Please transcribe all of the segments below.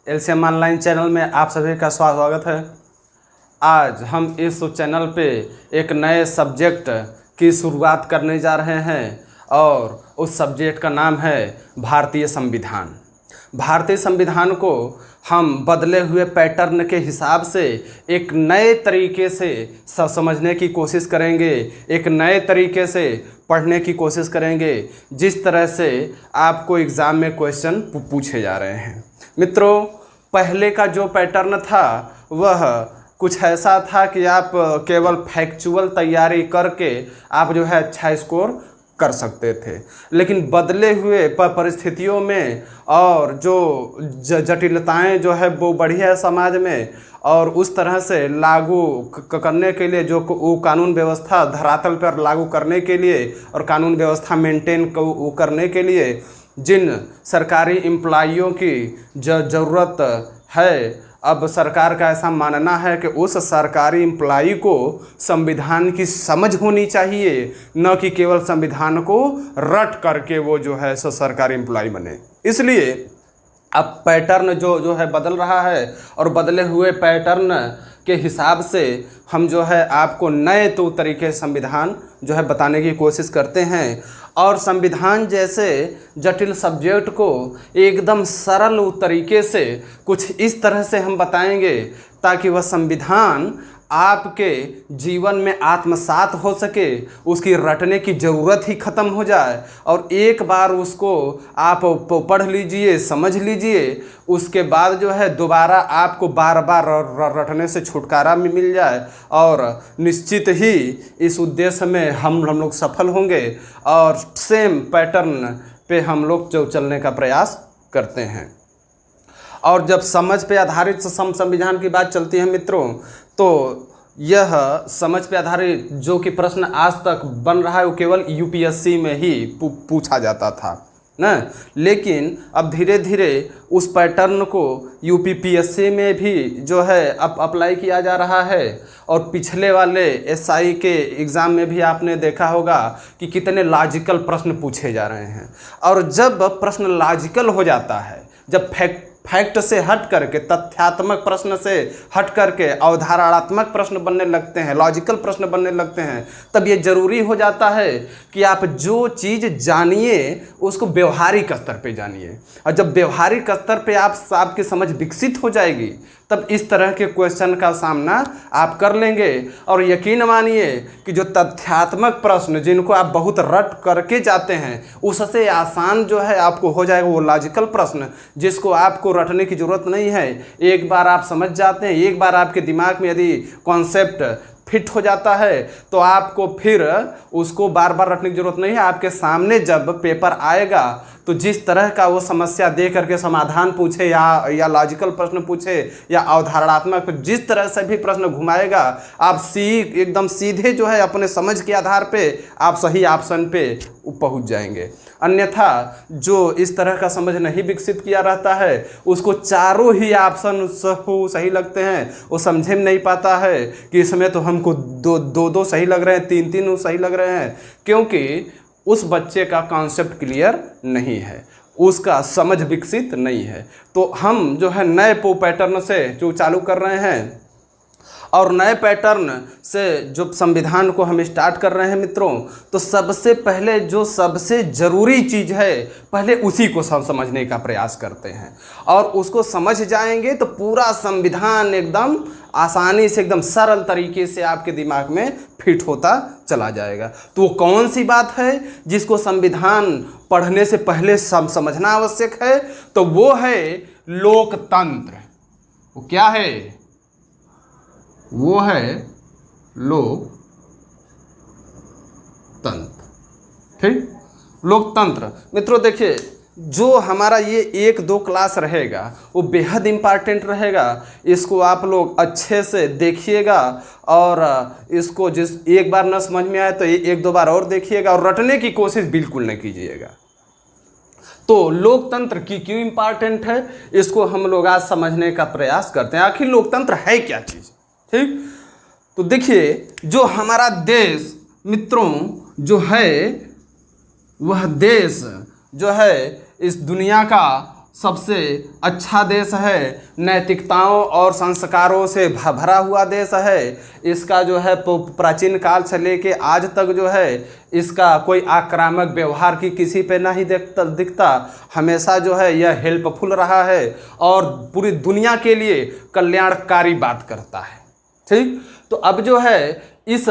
LCM online channel में आप सभी का स्वागत है। आज हम इस चैनल पे एक नए सब्जेक्ट की शुरुआत करने जा रहे हैं और उस सब्जेक्ट का नाम है भारतीय संविधान। भारतीय संविधान को हम बदले हुए पैटर्न के हिसाब से एक नए तरीके से समझने की कोशिश करेंगे, एक नए तरीके से पढ़ने की कोशिश करेंगे, जिस तरह से आपको एग्ज़ाम में क्वेश्चन पूछे जा रहे हैं। मित्रों, पहले का जो पैटर्न था वह कुछ ऐसा था कि आप केवल फैक्चुअल तैयारी करके आप जो है अच्छा स्कोर कर सकते थे, लेकिन बदले हुए परिस्थितियों में और जो जटिलताएं जो है वो बढ़ी है समाज में, और उस तरह से लागू करने के लिए जो वो कानून व्यवस्था धरातल पर लागू करने के लिए और कानून व्यवस्था मेंटेन करने के लिए जिन सरकारी एम्प्लॉइयों की ज़रूरत है, अब सरकार का ऐसा मानना है कि उस सरकारी एम्प्लॉई को संविधान की समझ होनी चाहिए, न कि केवल संविधान को रट करके वो जो है सो सरकारी एम्प्लॉई बने। इसलिए अब पैटर्न जो है बदल रहा है और बदले हुए पैटर्न के हिसाब से हम जो है आपको नए तरीके संविधान जो है बताने की कोशिश करते हैं, और संविधान जैसे जटिल सब्जेक्ट को एकदम सरल तरीके से कुछ इस तरह से हम बताएंगे ताकि वह संविधान आपके जीवन में आत्मसात हो सके, उसकी रटने की ज़रूरत ही ख़त्म हो जाए और एक बार उसको आप पढ़ लीजिए, समझ लीजिए, उसके बाद जो है दोबारा आपको बार बार रटने से छुटकारा भी मिल जाए, और निश्चित ही इस उद्देश्य में हम लोग सफल होंगे और सेम पैटर्न पे हम लोग जो चलने का प्रयास करते हैं। और जब समझ पे आधारित संविधान की बात चलती है मित्रों, तो यह समझ पे आधारित जो कि प्रश्न आज तक बन रहा है वो केवल यूपीएससी में ही पूछा जाता था ना, लेकिन अब धीरे धीरे उस पैटर्न को यूपीपीएससी में भी जो है अब अप्लाई किया जा रहा है, और पिछले वाले एसआई के एग्ज़ाम में भी आपने देखा होगा कि कितने लॉजिकल प्रश्न पूछे जा रहे हैं। और जब प्रश्न लॉजिकल हो जाता है, जब फैक्ट से हट करके, तथ्यात्मक प्रश्न से हट करके अवधारणात्मक प्रश्न बनने लगते हैं, लॉजिकल प्रश्न बनने लगते हैं, तब ये ज़रूरी हो जाता है कि आप जो चीज़ जानिए उसको व्यवहारिक स्तर पे जानिए, और जब व्यवहारिक स्तर पे आपकी समझ विकसित हो जाएगी तब इस तरह के क्वेश्चन का सामना आप कर लेंगे। और यकीन मानिए कि जो तथ्यात्मक प्रश्न जिनको आप बहुत रट करके जाते हैं, उससे आसान जो है आपको हो जाएगा वो लॉजिकल प्रश्न जिसको आपको रटने की ज़रूरत नहीं है। एक बार आप समझ जाते हैं, एक बार आपके दिमाग में यदि कॉन्सेप्ट फिट हो जाता है तो आपको फिर उसको बार बार रटने की ज़रूरत नहीं है। आपके सामने जब पेपर आएगा तो जिस तरह का वो समस्या दे करके समाधान पूछे या लॉजिकल प्रश्न पूछे या अवधारणात्मक, जिस तरह से भी प्रश्न घुमाएगा, आप एकदम सीधे जो है अपने समझ के आधार पे आप सही ऑप्शन पे पहुंच जाएंगे। अन्यथा जो इस तरह का समझ नहीं विकसित किया रहता है उसको चारों ही ऑप्शन सही लगते हैं, वो समझे में नहीं पाता है कि इसमें तो हमको दो सही लग रहे हैं, तीन सही लग रहे हैं, क्योंकि उस बच्चे का कॉन्सेप्ट क्लियर नहीं है, उसका समझ विकसित नहीं है। तो हम जो है नए पैटर्न से जो चालू कर रहे हैं और नए पैटर्न से जो संविधान को हम स्टार्ट कर रहे हैं मित्रों, तो सबसे पहले जो सबसे ज़रूरी चीज़ है पहले उसी को समझने का प्रयास करते हैं, और उसको समझ जाएंगे तो पूरा संविधान एकदम आसानी से, एकदम सरल तरीके से आपके दिमाग में फिट होता चला जाएगा। तो वो कौन सी बात है जिसको संविधान पढ़ने से पहले समझना आवश्यक है? तो वो है लोकतंत्र। वो क्या है? वो है लोकतंत्र। ठीक, लोकतंत्र मित्रों देखिए, जो हमारा ये 1-2 क्लास रहेगा वो बेहद इम्पॉर्टेंट रहेगा। इसको आप लोग अच्छे से देखिएगा और इसको एक बार न समझ में आए तो 1-2 बार और देखिएगा, और रटने की कोशिश बिल्कुल न कीजिएगा। तो लोकतंत्र क्यों इम्पॉर्टेंट है, इसको हम लोग आज समझने का प्रयास करते हैं। आखिर लोकतंत्र है क्या चीज़? ठीक, तो देखिए, जो हमारा देश मित्रों जो है, वह देश जो है इस दुनिया का सबसे अच्छा देश है, नैतिकताओं और संस्कारों से भरा हुआ देश है। इसका जो है प्राचीन काल से लेके आज तक जो है इसका कोई आक्रामक व्यवहार की किसी पे नहीं दिखता। हमेशा जो है यह हेल्पफुल रहा है और पूरी दुनिया के लिए कल्याणकारी बात करता है। ठीक, तो अब जो है इस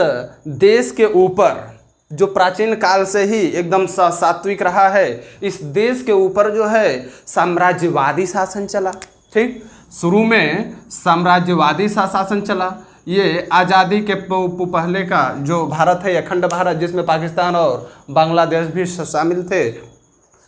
देश के ऊपर जो प्राचीन काल से ही एकदम सात्विक रहा है, इस देश के ऊपर जो है साम्राज्यवादी शासन चला। ठीक, शुरू में साम्राज्यवादी शासन चला। ये आज़ादी के पहले का जो भारत है, अखंड भारत, जिसमें पाकिस्तान और बांग्लादेश भी शामिल थे,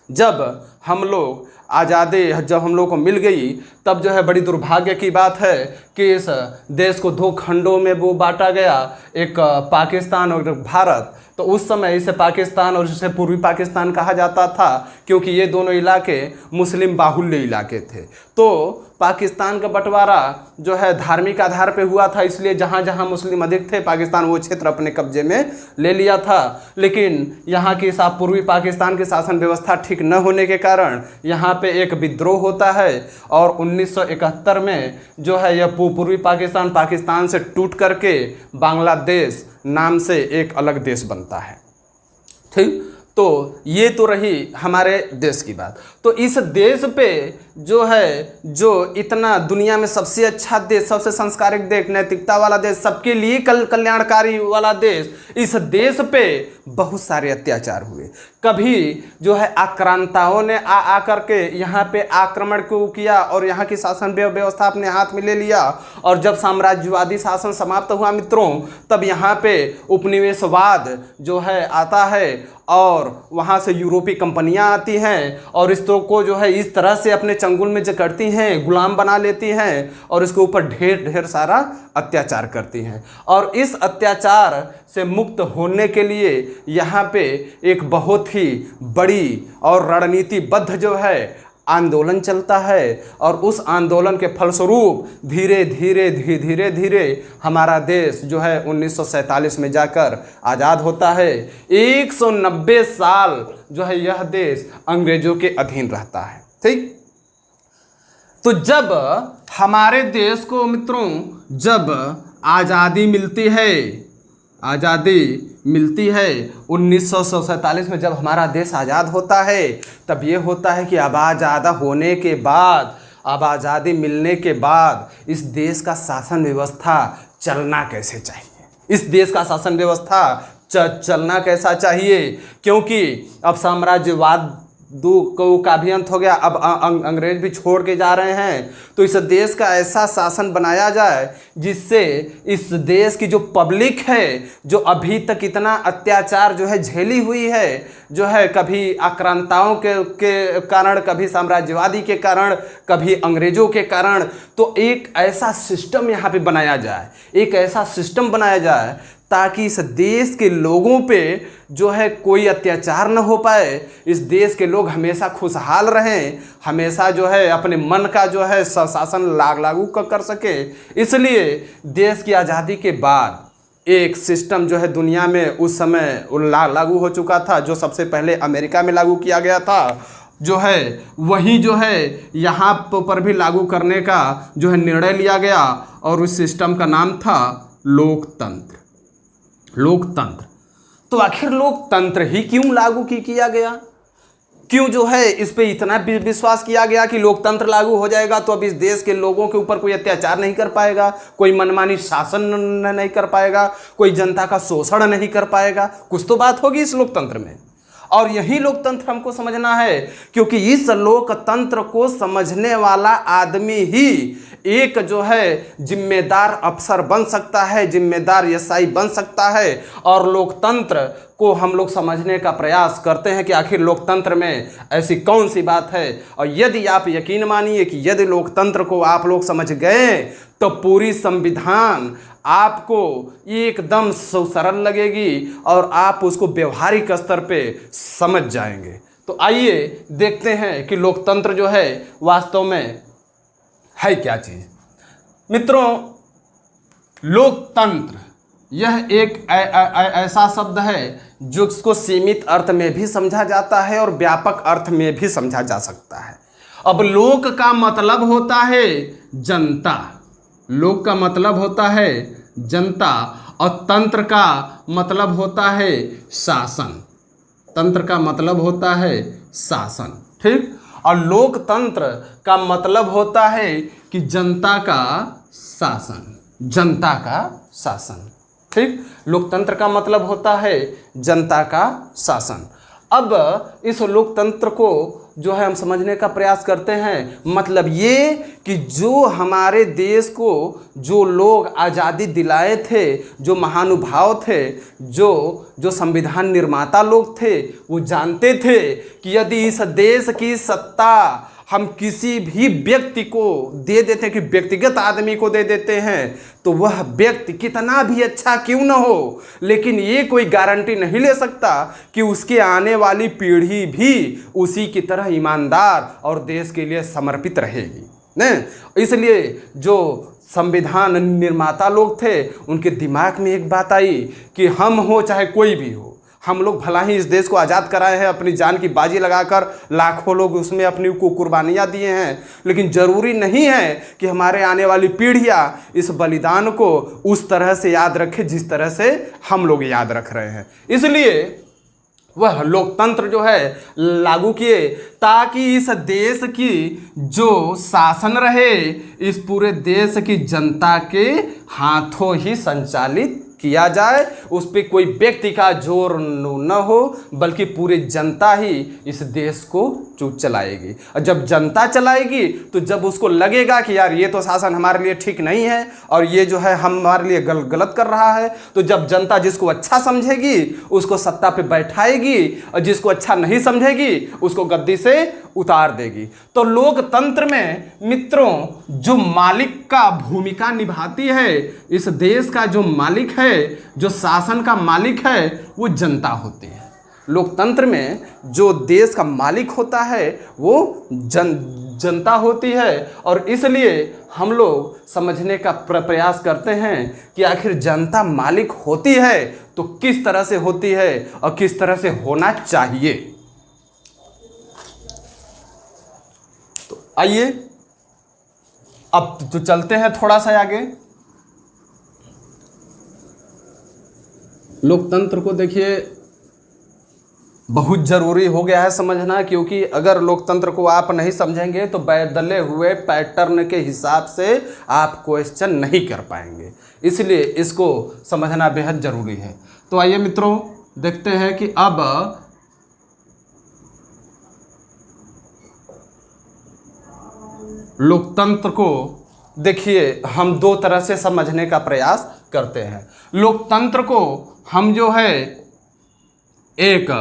जब हम लोग को मिल गई तब जो है बड़ी दुर्भाग्य की बात है कि इस देश को दो खंडों में वो बांटा गया, एक पाकिस्तान और भारत। तो उस समय इसे पाकिस्तान और इसे पूर्वी पाकिस्तान कहा जाता था, क्योंकि ये दोनों इलाके मुस्लिम बाहुल्य इलाके थे। तो पाकिस्तान का बंटवारा जो है धार्मिक आधार पे हुआ था, इसलिए जहाँ जहाँ मुस्लिम अधिक थे पाकिस्तान वो क्षेत्र अपने कब्जे में ले लिया था। लेकिन यहाँ की पूर्वी पाकिस्तान की शासन व्यवस्था ठीक न होने के कारण यहाँ पे एक विद्रोह होता है और 1971 में जो है यह पूर्वी पाकिस्तान से टूट करके बांग्लादेश नाम से एक अलग देश बनता है। ठीक, तो ये तो रही हमारे देश की बात। तो इस देश पे जो है, जो इतना दुनिया में सबसे अच्छा देश, सबसे संस्कारिक देश, नैतिकता वाला देश, सबके लिए कल्याणकारी वाला देश, इस देश पे बहुत सारे अत्याचार हुए। कभी जो है आक्रांताओं ने आ करके यहाँ पे आक्रमण को किया और यहाँ की शासन व्यवस्था अपने हाथ में ले लिया। और जब साम्राज्यवादी शासन समाप्त हुआ मित्रों, तब यहाँ पे उपनिवेशवाद जो है आता है और वहाँ से यूरोपीय कंपनियाँ आती हैं और इस को जो है इस तरह से अपने चंगुल में जकड़ती हैं, गुलाम बना लेती हैं और इसके ऊपर ढेर सारा अत्याचार करती हैं। और इस अत्याचार से मुक्त होने के लिए यहाँ पे एक बहुत ही बड़ी और रणनीतिबद्ध जो है आंदोलन चलता है और उस आंदोलन के फलस्वरूप धीरे धीरे हमारा देश जो है 1947 में जाकर आज़ाद होता है। 190 साल जो है यह देश अंग्रेजों के अधीन रहता है। ठीक, तो जब हमारे देश को मित्रों जब आज़ादी मिलती है 1947 में, जब हमारा देश आज़ाद होता है, तब ये होता है कि अब आज़ादी मिलने के बाद इस देश का शासन व्यवस्था चलना कैसे चाहिए, इस देश का शासन व्यवस्था चलना कैसा चाहिए, क्योंकि अब साम्राज्यवाद का भी अंत हो गया, अब अंग्रेज भी छोड़ के जा रहे हैं। तो इस देश का ऐसा शासन बनाया जाए जिससे इस देश की जो पब्लिक है, जो अभी तक इतना अत्याचार जो है झेली हुई है, जो है कभी आक्रांताओं के कारण, कभी साम्राज्यवादी के कारण, कभी अंग्रेजों के कारण, तो एक ऐसा सिस्टम यहाँ पे बनाया जाए, एक ऐसा सिस्टम बनाया जाए ताकि इस देश के लोगों पे जो है कोई अत्याचार न हो पाए, इस देश के लोग हमेशा खुशहाल रहें, हमेशा जो है अपने मन का जो है शासन लागू कर सके। इसलिए देश की आज़ादी के बाद एक सिस्टम जो है दुनिया में उस समय लागू हो चुका था, जो सबसे पहले अमेरिका में लागू किया गया था, जो है वही जो है यहाँ पर भी लागू करने का जो है निर्णय लिया गया और उस सिस्टम का नाम था लोकतंत्र। तो आखिर लोकतंत्र ही क्यों लागू किया गया, क्यों जो है इस पे इतना विश्वास किया गया कि लोकतंत्र लागू हो जाएगा तो अब इस देश के लोगों के ऊपर कोई अत्याचार नहीं कर पाएगा, कोई मनमानी शासन नहीं कर पाएगा, कोई जनता का शोषण नहीं कर पाएगा, कुछ तो बात होगी इस लोकतंत्र में। और यही लोकतंत्र हमको समझना है, क्योंकि इस लोकतंत्र को समझने वाला आदमी ही एक जो है जिम्मेदार अफसर बन सकता है, जिम्मेदार एसआई बन सकता है। और लोकतंत्र को हम लोग समझने का प्रयास करते हैं कि आखिर लोकतंत्र में ऐसी कौन सी बात है। और यदि आप यकीन मानिए कि यदि लोकतंत्र को आप लोग समझ गए तो पूरी संविधान आपको एकदम सरल लगेगी और आप उसको व्यवहारिक स्तर पे समझ जाएंगे। तो आइए देखते हैं कि लोकतंत्र जो है वास्तव में है क्या चीज़। मित्रों, लोकतंत्र यह एक ऐसा शब्द है जो इसको सीमित अर्थ में भी समझा जाता है और व्यापक अर्थ में भी समझा जा सकता है। अब लोक का मतलब होता है जनता, लोक का मतलब होता है जनता, और तंत्र का मतलब होता है शासन, तंत्र का मतलब होता है शासन, ठीक। और लोकतंत्र का मतलब होता है कि जनता का शासन, जनता का शासन, ठीक। लोकतंत्र का मतलब होता है जनता का शासन। अब इस लोकतंत्र को जो है हम समझने का प्रयास करते हैं, मतलब ये कि जो हमारे देश को जो लोग आज़ादी दिलाए थे, जो महानुभाव थे, जो संविधान निर्माता लोग थे, वो जानते थे कि यदि इस देश की सत्ता हम किसी भी व्यक्ति को दे देते हैं, कि व्यक्तिगत आदमी को दे देते हैं, तो वह व्यक्ति कितना भी अच्छा क्यों न हो, लेकिन ये कोई गारंटी नहीं ले सकता कि उसके आने वाली पीढ़ी भी उसी की तरह ईमानदार और देश के लिए समर्पित रहेगी न। इसलिए जो संविधान निर्माता लोग थे, उनके दिमाग में एक बात आई कि हम हो चाहे कोई भी हो, हम लोग भला ही इस देश को आज़ाद कराए हैं, अपनी जान की बाजी लगाकर लाखों लोग उसमें अपनी को कुर्बानियाँ दिए हैं, लेकिन ज़रूरी नहीं है कि हमारे आने वाली पीढ़ियाँ इस बलिदान को उस तरह से याद रखें जिस तरह से हम लोग याद रख रहे हैं। इसलिए वह लोकतंत्र जो है लागू किए, ताकि इस देश की जो शासन रहे इस पूरे देश की जनता के हाथों ही संचालित किया जाए, उस पर कोई व्यक्ति का जोर न हो, बल्कि पूरी जनता ही इस देश को चलाएगी। और जब जनता चलाएगी तो जब उसको लगेगा कि यार ये तो शासन हमारे लिए ठीक नहीं है और ये जो है हमारे लिए गलत कर रहा है, तो जब जनता जिसको अच्छा समझेगी उसको सत्ता पे बैठाएगी और जिसको अच्छा नहीं समझेगी उसको गद्दी से उतार देगी। तो लोकतंत्र में मित्रों जो मालिक का भूमिका निभाती है, इस देश का जो मालिक है, जो शासन का मालिक है, वो जनता होती है। लोकतंत्र में जो देश का मालिक होता है वो जनता होती है। और इसलिए हम लोग समझने का प्रयास करते हैं कि आखिर जनता मालिक होती है तो किस तरह से होती है और किस तरह से होना चाहिए। तो आइए अब तो चलते हैं थोड़ा सा आगे। लोकतंत्र को देखिए बहुत ज़रूरी हो गया है समझना, क्योंकि अगर लोकतंत्र को आप नहीं समझेंगे तो बदले हुए पैटर्न के हिसाब से आप क्वेश्चन नहीं कर पाएंगे, इसलिए इसको समझना बेहद ज़रूरी है। तो आइए मित्रों देखते हैं कि अब लोकतंत्र को देखिए हम दो तरह से समझने का प्रयास करते हैं। लोकतंत्र को हम जो है एक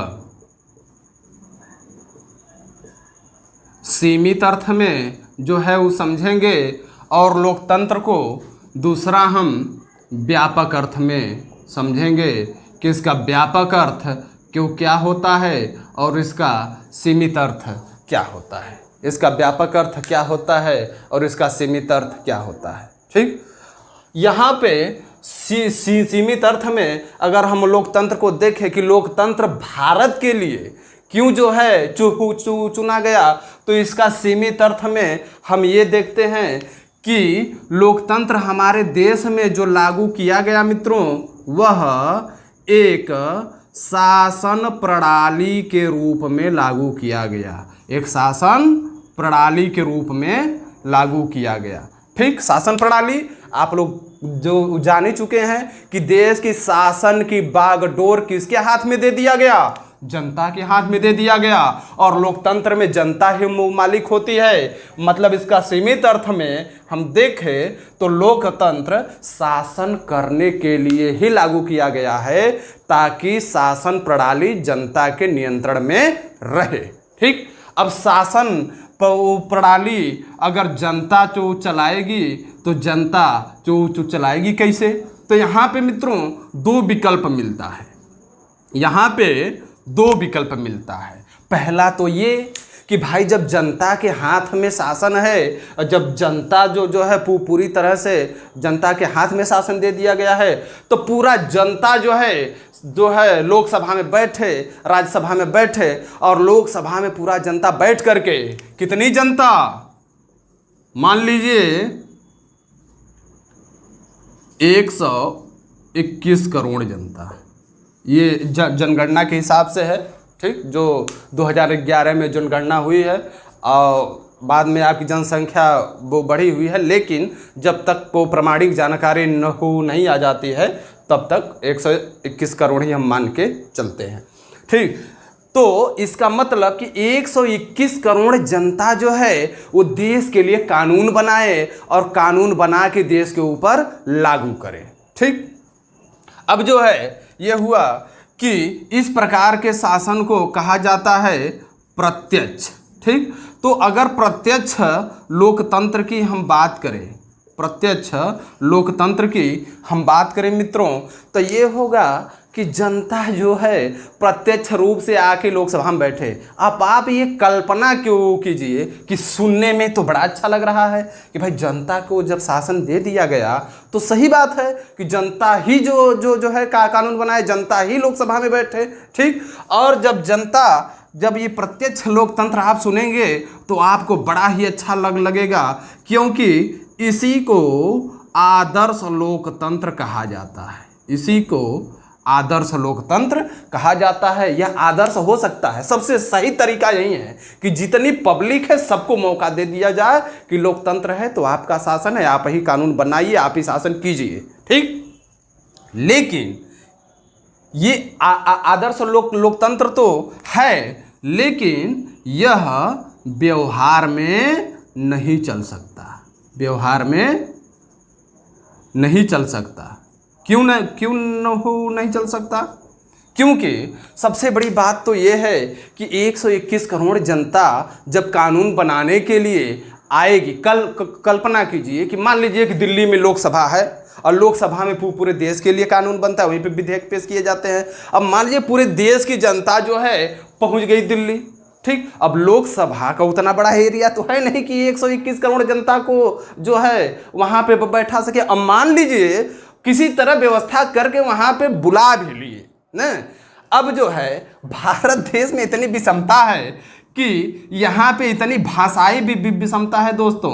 सीमित अर्थ में जो है वो समझेंगे और लोकतंत्र को दूसरा हम व्यापक अर्थ में समझेंगे कि इसका व्यापक अर्थ क्यों क्या होता है और इसका सीमित अर्थ क्या होता है, इसका व्यापक अर्थ क्या होता है और इसका सीमित अर्थ क्या होता है। ठीक, यहाँ पे सीमित अर्थ में अगर हम लोकतंत्र को देखें कि लोकतंत्र भारत के लिए क्यों जो है चुना गया, तो इसका सीमित अर्थ में हम ये देखते हैं कि लोकतंत्र हमारे देश में जो लागू किया गया मित्रों, वह एक शासन प्रणाली के रूप में लागू किया गया, एक शासन प्रणाली के रूप में लागू किया गया। ठीक, शासन प्रणाली आप लोग जो जान ही चुके हैं कि देश की शासन की बागडोर किसके हाथ में दे दिया गया, जनता के हाथ में दे दिया गया। और लोकतंत्र में जनता ही मालिक होती है। मतलब इसका सीमित अर्थ में हम देखें तो लोकतंत्र शासन करने के लिए ही लागू किया गया है, ताकि शासन प्रणाली जनता के नियंत्रण में रहे। ठीक, अब शासन प्रणाली अगर जनता जो चलाएगी तो जनता जो चलाएगी कैसे, तो यहाँ पे मित्रों दो विकल्प मिलता है, यहाँ पे दो विकल्प मिलता है। पहला तो ये कि भाई जब जनता के हाथ में शासन है और जब जनता जो है पूरी तरह से जनता के हाथ में शासन दे दिया गया है, तो पूरा जनता जो है जो है लोकसभा में बैठे, राज्यसभा में बैठे, और लोकसभा में पूरा जनता बैठ करके, कितनी जनता, मान लीजिए 121 करोड़ जनता, ये जनगणना के हिसाब से है, ठीक, जो 2011 में जनगणना हुई है, और बाद में आपकी जनसंख्या वो बढ़ी हुई है, लेकिन जब तक वो प्रमाणिक जानकारी नहीं आ जाती है तब तक 121 करोड़ ही हम मान के चलते हैं, ठीक। तो इसका मतलब कि 121 करोड़ जनता जो है वो देश के लिए कानून बनाए और कानून बना के देश के ऊपर लागू करे, ठीक। अब जो है ये हुआ कि इस प्रकार के शासन को कहा जाता है प्रत्यक्ष, ठीक। तो अगर प्रत्यक्ष लोकतंत्र की हम बात करें, प्रत्यक्ष लोकतंत्र की हम बात करें मित्रों, तो ये होगा कि जनता जो है प्रत्यक्ष रूप से आके लोकसभा में बैठे। अब आप ये कल्पना क्यों कीजिए कि सुनने में तो बड़ा अच्छा लग रहा है कि भाई जनता को जब शासन दे दिया गया तो सही बात है कि जनता ही जो है कानून बनाए, जनता ही लोकसभा में बैठे, ठीक। और जब ये प्रत्यक्ष लोकतंत्र आप सुनेंगे तो आपको बड़ा ही अच्छा लगेगा, क्योंकि इसी को आदर्श लोकतंत्र कहा जाता है, इसी को आदर्श लोकतंत्र कहा जाता है। यह आदर्श हो सकता है, सबसे सही तरीका यही है कि जितनी पब्लिक है सबको मौका दे दिया जाए कि लोकतंत्र है तो आपका शासन है, आप ही कानून बनाइए, आप ही शासन कीजिए, ठीक। लेकिन ये आदर्श लोकतंत्र तो है, लेकिन यह व्यवहार में नहीं चल सकता, व्यवहार में नहीं चल सकता। क्यों नहीं चल सकता? क्योंकि सबसे बड़ी बात तो ये है कि 121 करोड़ जनता जब कानून बनाने के लिए आएगी, कल्पना कीजिए कि मान लीजिए कि दिल्ली में लोकसभा है और लोकसभा में पूरे देश के लिए कानून बनता है, वहीं पे विधेयक पेश किए जाते हैं। अब मान लीजिए पूरे देश की जनता जो है पहुंच गई दिल्ली, ठीक। अब लोकसभा का उतना बड़ा एरिया तो है नहीं कि 121 करोड़ जनता को जो है वहां पे बैठा सके। अब मान लीजिए किसी तरह व्यवस्था करके वहां पे बुला भी लिए ना। अब जो है भारत देश में इतनी विषमता है कि यहाँ पे इतनी भाषाई भी विषमता है दोस्तों,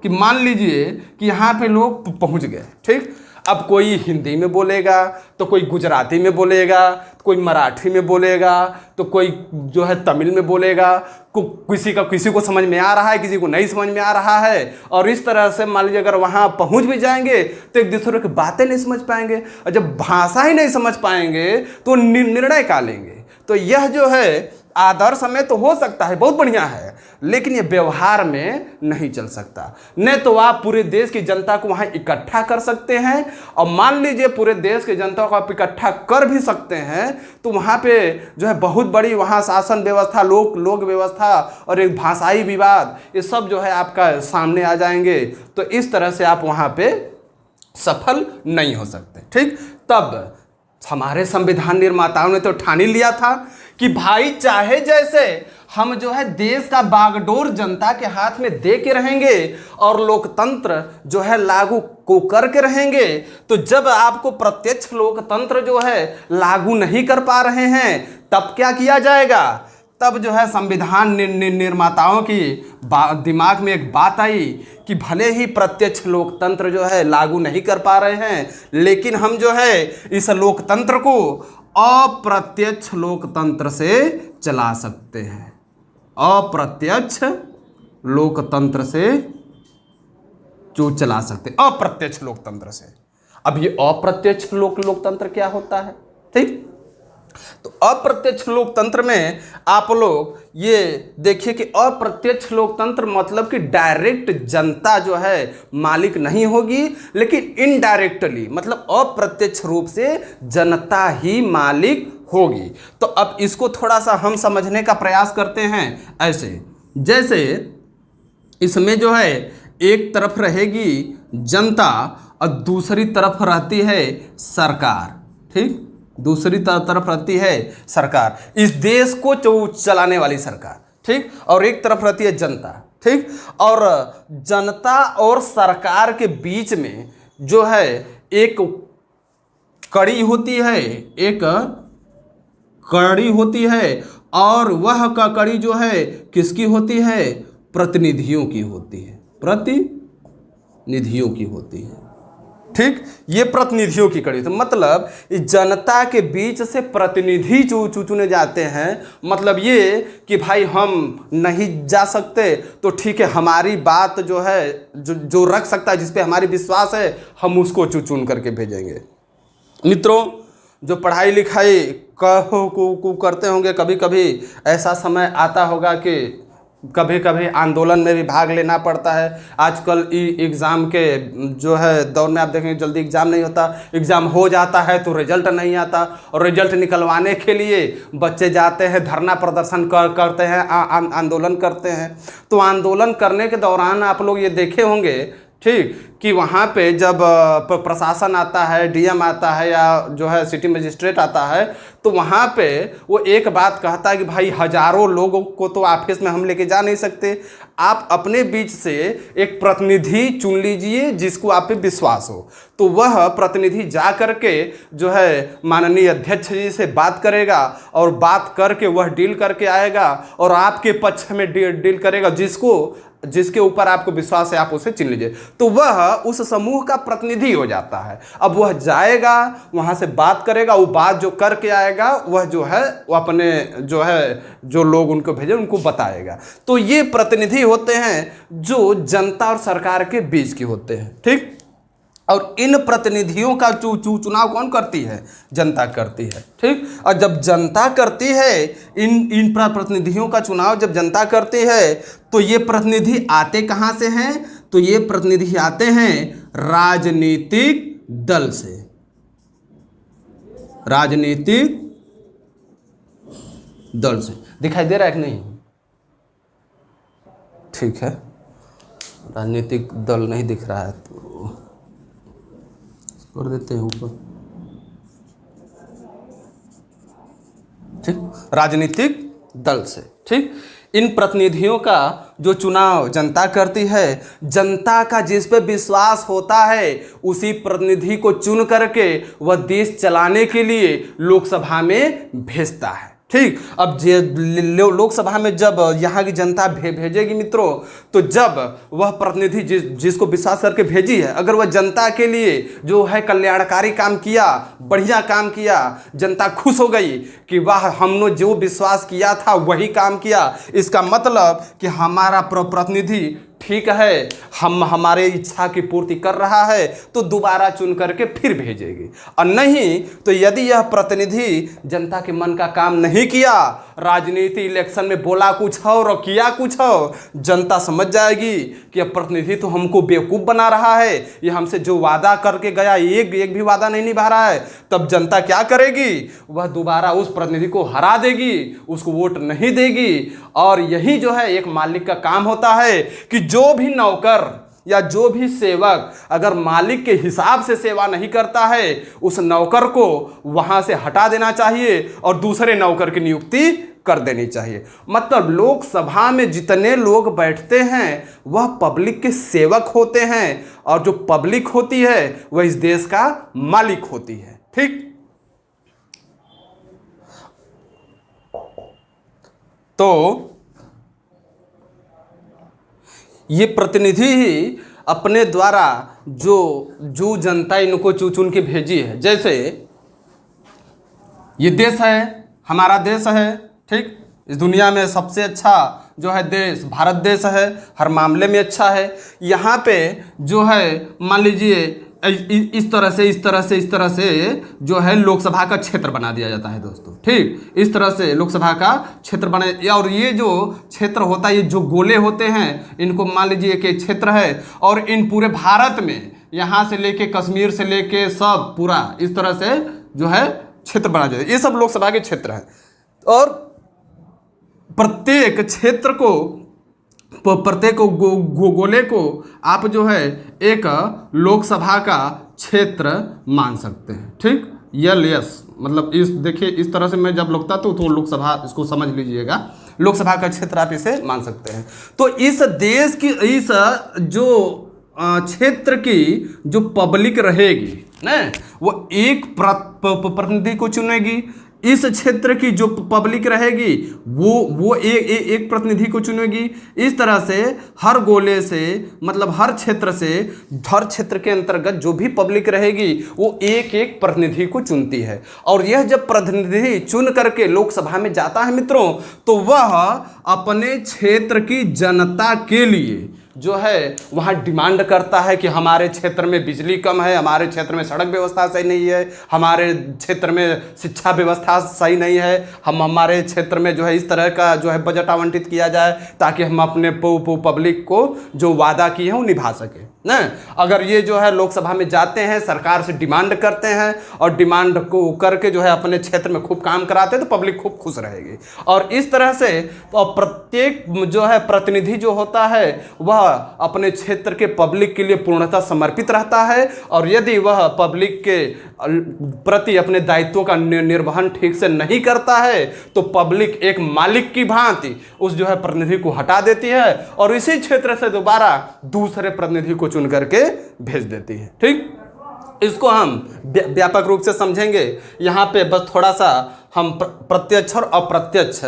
कि मान लीजिए कि यहाँ पे लोग पहुँच गए, ठीक। अब कोई हिंदी में बोलेगा तो कोई गुजराती में बोलेगा, तो कोई मराठी में बोलेगा, तो कोई जो है तमिल में बोलेगा, किसी को समझ में आ रहा है, किसी को नहीं समझ में आ रहा है। और इस तरह से मान लीजिए अगर वहाँ पहुँच भी जाएंगे तो एक दूसरे की बातें नहीं समझ पाएंगे, और जब भाषा ही नहीं समझ पाएंगे तो निर्णय क्या लेंगे। तो यह जो है आदर्श में तो हो सकता है, बहुत बढ़िया है, लेकिन ये व्यवहार में नहीं चल सकता। न तो आप पूरे देश की जनता को वहाँ इकट्ठा कर सकते हैं, और मान लीजिए पूरे देश की जनता को आप इकट्ठा कर भी सकते हैं तो वहाँ पे जो है बहुत बड़ी वहाँ शासन व्यवस्था, लोक व्यवस्था और एक भाषाई विवाद, ये सब जो है आपका सामने आ जाएंगे। तो इस तरह से आप वहाँ पे सफल नहीं हो सकते, ठीक। तब हमारे संविधान निर्माताओं ने तो ठान ही लिया था कि भाई चाहे जैसे हम जो है देश का बागडोर जनता के हाथ में दे के रहेंगे और लोकतंत्र जो है लागू को करके रहेंगे। तो जब आपको प्रत्यक्ष लोकतंत्र जो है लागू नहीं कर पा रहे हैं तब क्या किया जाएगा? तब जो है संविधान निर्माताओं की दिमाग में एक बात आई कि भले ही प्रत्यक्ष लोकतंत्र जो है लागू नहीं कर पा रहे हैं, लेकिन हम जो है इस लोकतंत्र को अप्रत्यक्ष लोकतंत्र से चला सकते हैं, अप्रत्यक्ष लोकतंत्र से जो चला सकते, अप्रत्यक्ष लोकतंत्र से। अब ये अप्रत्यक्ष लोकतंत्र क्या होता है, ठीक। तो अप्रत्यक्ष लोकतंत्र में आप लोग ये देखिए कि अप्रत्यक्ष लोकतंत्र मतलब कि डायरेक्ट जनता जो है मालिक नहीं होगी, लेकिन इनडायरेक्टली मतलब अप्रत्यक्ष रूप से जनता ही मालिक होगी। तो अब इसको थोड़ा सा हम समझने का प्रयास करते हैं ऐसे, जैसे इसमें जो है एक तरफ रहेगी जनता और दूसरी तरफ रहती है सरकार, ठीक। दूसरी तरफ रहती है सरकार, इस देश को चलाने वाली सरकार, ठीक। और एक तरफ रहती है जनता, ठीक। और जनता और सरकार के बीच में जो है एक कड़ी होती है, एक कड़ी होती है, और वह कड़ी जो है किसकी होती है? प्रतिनिधियों की होती है, प्रतिनिधियों की होती है। ठीक, ये प्रतिनिधियों की कड़ी। तो मतलब जनता के बीच से प्रतिनिधि चुने जाते हैं। मतलब ये कि भाई हम नहीं जा सकते तो ठीक है, हमारी बात जो है जो रख सकता है, जिस पे हमारी विश्वास है, हम उसको चुन करके भेजेंगे। मित्रों, जो पढ़ाई लिखाई को करते होंगे, कभी कभी ऐसा समय आता होगा कि कभी कभी आंदोलन में भी भाग लेना पड़ता है। आजकल एग्ज़ाम के जो है दौर में आप देखेंगे जल्दी एग्ज़ाम नहीं होता, एग्ज़ाम हो जाता है तो रिजल्ट नहीं आता, और रिजल्ट निकलवाने के लिए बच्चे जाते हैं, धरना प्रदर्शन करते हैं, आंदोलन करते हैं। तो आंदोलन करने के दौरान आप लोग ये देखे होंगे, ठीक, कि वहाँ पे जब प्रशासन आता है, डीएम आता है, या जो है सिटी मजिस्ट्रेट आता है, तो वहाँ पे वो एक बात कहता है कि भाई हजारों लोगों को तो ऑफिस में हम लेके जा नहीं सकते, आप अपने बीच से एक प्रतिनिधि चुन लीजिए जिसको आप पे विश्वास हो। तो वह प्रतिनिधि जा करके जो है माननीय अध्यक्ष जी से बात करेगा, और बात करके वह डील करके आएगा, और आपके पक्ष में डील करेगा। जिसके ऊपर आपको विश्वास है आप उसे चुन लीजिए। तो वह उस समूह का प्रतिनिधि हो जाता है। अब वह जाएगा, वहां से बात करेगा, वो बात जो करके आएगा वह जो है वो अपने जो है जो लोग उनको भेजे उनको बताएगा। तो ये प्रतिनिधि होते हैं जो जनता और सरकार के बीच के होते हैं। ठीक, और इन प्रतिनिधियों का चुनाव कौन करती है? जनता करती है। ठीक, और जब जनता करती है, इन प्रतिनिधियों का चुनाव जब जनता करती है, तो ये प्रतिनिधि आते कहाँ से हैं? तो ये प्रतिनिधि आते हैं राजनीतिक दल से। राजनीतिक दल से दिखाई दे रहा है कि नहीं? ठीक है, राजनीतिक दल नहीं दिख रहा है तो कर देते हैं ऊपर। ठीक, राजनीतिक दल से। ठीक, इन प्रतिनिधियों का जो चुनाव जनता करती है, जनता का जिस पे विश्वास होता है उसी प्रतिनिधि को चुन करके वह देश चलाने के लिए लोकसभा में भेजता है। ठीक, अब लोकसभा में जब यहाँ की जनता भेजेगी मित्रों, तो जब वह प्रतिनिधि जिसको विश्वास करके भेजी है, अगर वह जनता के लिए जो है कल्याणकारी काम किया, बढ़िया काम किया, जनता खुश हो गई कि वाह हमने जो विश्वास किया था वही काम किया, इसका मतलब कि हमारा प्रतिनिधि ठीक है, हमारे इच्छा की पूर्ति कर रहा है, तो दोबारा चुन करके फिर भेजेगी। और नहीं तो यदि यह प्रतिनिधि जनता के मन का काम नहीं किया, राजनीति इलेक्शन में बोला कुछ हो और किया कुछ हो, जनता समझ जाएगी कि यह प्रतिनिधि तो हमको बेवकूफ़ बना रहा है, ये हमसे जो वादा करके गया एक भी वादा नहीं निभा रहा है। तब जनता क्या करेगी? वह दोबारा उस प्रतिनिधि को हरा देगी, उसको वोट नहीं देगी। और यही जो है एक मालिक का काम होता है कि जो भी नौकर या जो भी सेवक अगर मालिक के हिसाब से सेवा नहीं करता है, उस नौकर को वहां से हटा देना चाहिए और दूसरे नौकर की नियुक्ति कर देनी चाहिए। मतलब लोकसभा में जितने लोग बैठते हैं वह पब्लिक के सेवक होते हैं, और जो पब्लिक होती है वह इस देश का मालिक होती है। ठीक, तो ये प्रतिनिधि ही अपने द्वारा जो जनता इनको चुन के भेजी है, जैसे ये देश है, हमारा देश है। ठीक, इस दुनिया में सबसे अच्छा जो है देश भारत देश है, हर मामले में अच्छा है। यहाँ पे जो है मान लीजिए इस तरह से जो है लोकसभा का क्षेत्र बना दिया जाता है दोस्तों। ठीक, इस तरह से लोकसभा का क्षेत्र बने, और ये जो क्षेत्र होता है, ये जो गोले होते हैं, इनको मान लीजिए कि क्षेत्र है, और इन पूरे भारत में यहाँ से लेके कश्मीर से लेके सब पूरा इस तरह से जो है क्षेत्र बना जाता है। ये सब लोकसभा के क्षेत्र हैं, और प्रत्येक क्षेत्र को प्रत्येक गोले को आप जो है एक लोकसभा का क्षेत्र मान सकते हैं। ठीक, यस, मतलब इस देखिए इस तरह से मैं जब लिखता तो लोकसभा, इसको समझ लीजिएगा, लोकसभा का क्षेत्र आप इसे मान सकते हैं। तो इस देश की इस जो क्षेत्र की जो पब्लिक रहेगी, ना, वो एक प्रतिनिधि को चुनेगी। इस क्षेत्र की जो पब्लिक रहेगी वो एक प्रतिनिधि को चुनेगी। इस तरह से हर गोले से, मतलब हर क्षेत्र से, हर क्षेत्र के अंतर्गत जो भी पब्लिक रहेगी वो एक एक प्रतिनिधि को चुनती है। और यह जब प्रतिनिधि चुन करके लोकसभा में जाता है मित्रों, तो वह अपने क्षेत्र की जनता के लिए जो है वहाँ डिमांड करता है कि हमारे क्षेत्र में बिजली कम है, हमारे क्षेत्र में सड़क व्यवस्था सही नहीं है, हमारे क्षेत्र में शिक्षा व्यवस्था सही नहीं है, हमारे क्षेत्र में जो है इस तरह का जो है बजट आवंटित किया जाए ताकि हम अपने पब्लिक को जो वादा किए हैं वो निभा सके ना। अगर ये जो है लोकसभा में जाते हैं, सरकार से डिमांड करते हैं और डिमांड को करके जो है अपने क्षेत्र में खूब काम कराते हैं, तो पब्लिक खूब खुश रहेगी। और इस तरह से प्रत्येक जो है प्रतिनिधि जो होता है वह अपने क्षेत्र के पब्लिक के लिए पूर्णतः समर्पित रहता है। और यदि वह पब्लिक के प्रति अपने दायित्वों का निर्वहन ठीक से नहीं करता है, तो पब्लिक एक मालिक की भांति उस जो है प्रतिनिधि को हटा देती है और इसी क्षेत्र से दोबारा दूसरे प्रतिनिधि को चुन करके भेज देती है। ठीक, इसको हम व्यापक रूप से समझेंगे। यहाँ पे बस थोड़ा सा हम प्रत्यक्ष और अप्रत्यक्ष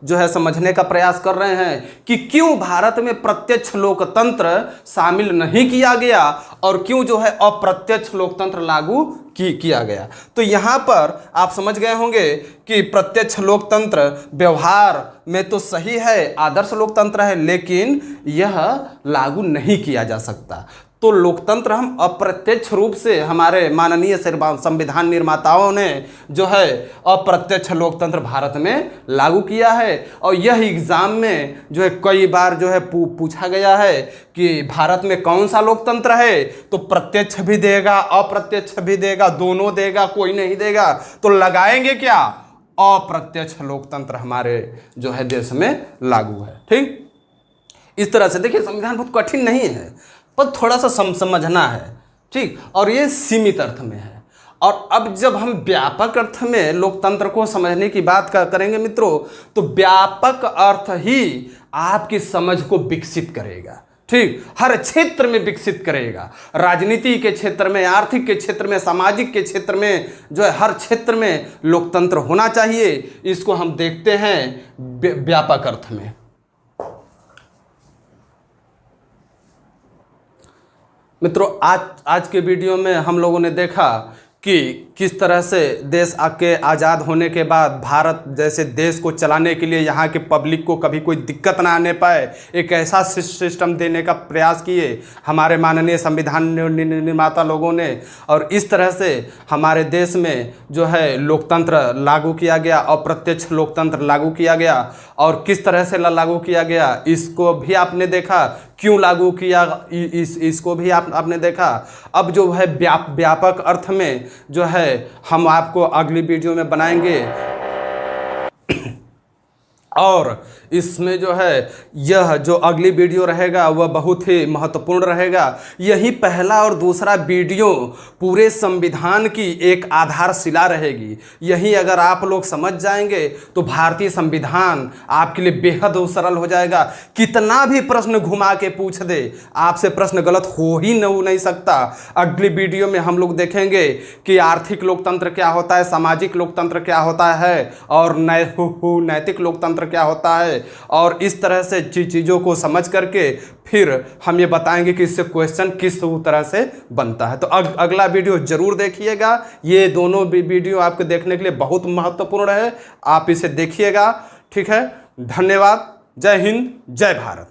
जो है समझने का प्रयास कर रहे हैं कि क्यों भारत में प्रत्यक्ष लोकतंत्र शामिल नहीं किया गया और क्यों जो है अप्रत्यक्ष लोकतंत्र लागू किया गया। तो यहाँ पर आप समझ गए होंगे कि प्रत्यक्ष लोकतंत्र व्यवहार में तो सही है, आदर्श लोकतंत्र है, लेकिन यह लागू नहीं किया जा सकता। तो लोकतंत्र हम अप्रत्यक्ष रूप से, हमारे माननीय संविधान निर्माताओं ने जो है अप्रत्यक्ष लोकतंत्र भारत में लागू किया है। और यह एग्जाम में जो है कई बार जो है पूछा गया है कि भारत में कौन सा लोकतंत्र है, तो प्रत्यक्ष भी देगा, अप्रत्यक्ष भी देगा, दोनों देगा, कोई नहीं देगा, तो लगाएंगे क्या? अप्रत्यक्ष लोकतंत्र हमारे जो है देश में लागू है। ठीक, इस तरह से देखिए संविधान बहुत कठिन नहीं है, पर थोड़ा सा समझना है। ठीक, और ये सीमित अर्थ में है। और अब जब हम व्यापक अर्थ में लोकतंत्र को समझने की बात करेंगे मित्रों, तो व्यापक अर्थ ही आपकी समझ को विकसित करेगा। ठीक, हर क्षेत्र में विकसित करेगा, राजनीति के क्षेत्र में, आर्थिक के क्षेत्र में, सामाजिक के क्षेत्र में, जो है हर क्षेत्र में लोकतंत्र होना चाहिए। इसको हम देखते हैं व्यापक अर्थ में। मित्रों, आज के वीडियो में हम लोगों ने देखा कि किस तरह से देश के आज़ाद होने के बाद भारत जैसे देश को चलाने के लिए यहाँ के पब्लिक को कभी कोई दिक्कत ना आने पाए, एक ऐसा सिस्टम देने का प्रयास किए हमारे माननीय संविधान निर्माता लोगों ने। और इस तरह से हमारे देश में जो है लोकतंत्र लागू किया गया, अप्रत्यक्ष लोकतंत्र लागू किया गया। और किस तरह से लागू किया गया इसको भी आपने देखा, क्यों लागू किया इसको भी आपने देखा। अब जो है व्यापक अर्थ में जो है हम आपको अगली वीडियो में बनाएंगे और इसमें जो है यह जो अगली वीडियो रहेगा वह बहुत ही महत्वपूर्ण रहेगा। यही पहला और दूसरा वीडियो पूरे संविधान की एक आधारशिला रहेगी। यही अगर आप लोग समझ जाएंगे तो भारतीय संविधान आपके लिए बेहद सरल हो जाएगा। कितना भी प्रश्न घुमा के पूछ दे, आपसे प्रश्न गलत हो ही नहीं सकता। अगली वीडियो में हम लोग देखेंगे कि आर्थिक लोकतंत्र क्या होता है, सामाजिक लोकतंत्र क्या होता है और नैतिक लोकतंत्र क्या होता है। और इस तरह से चीज़ों को समझ करके फिर हम ये बताएंगे कि इससे क्वेश्चन किस तरह से बनता है। तो अगला वीडियो जरूर देखिएगा। ये दोनों वीडियो आपको देखने के लिए बहुत महत्वपूर्ण है, आप इसे देखिएगा। ठीक है, धन्यवाद। जय हिंद, जय भारत।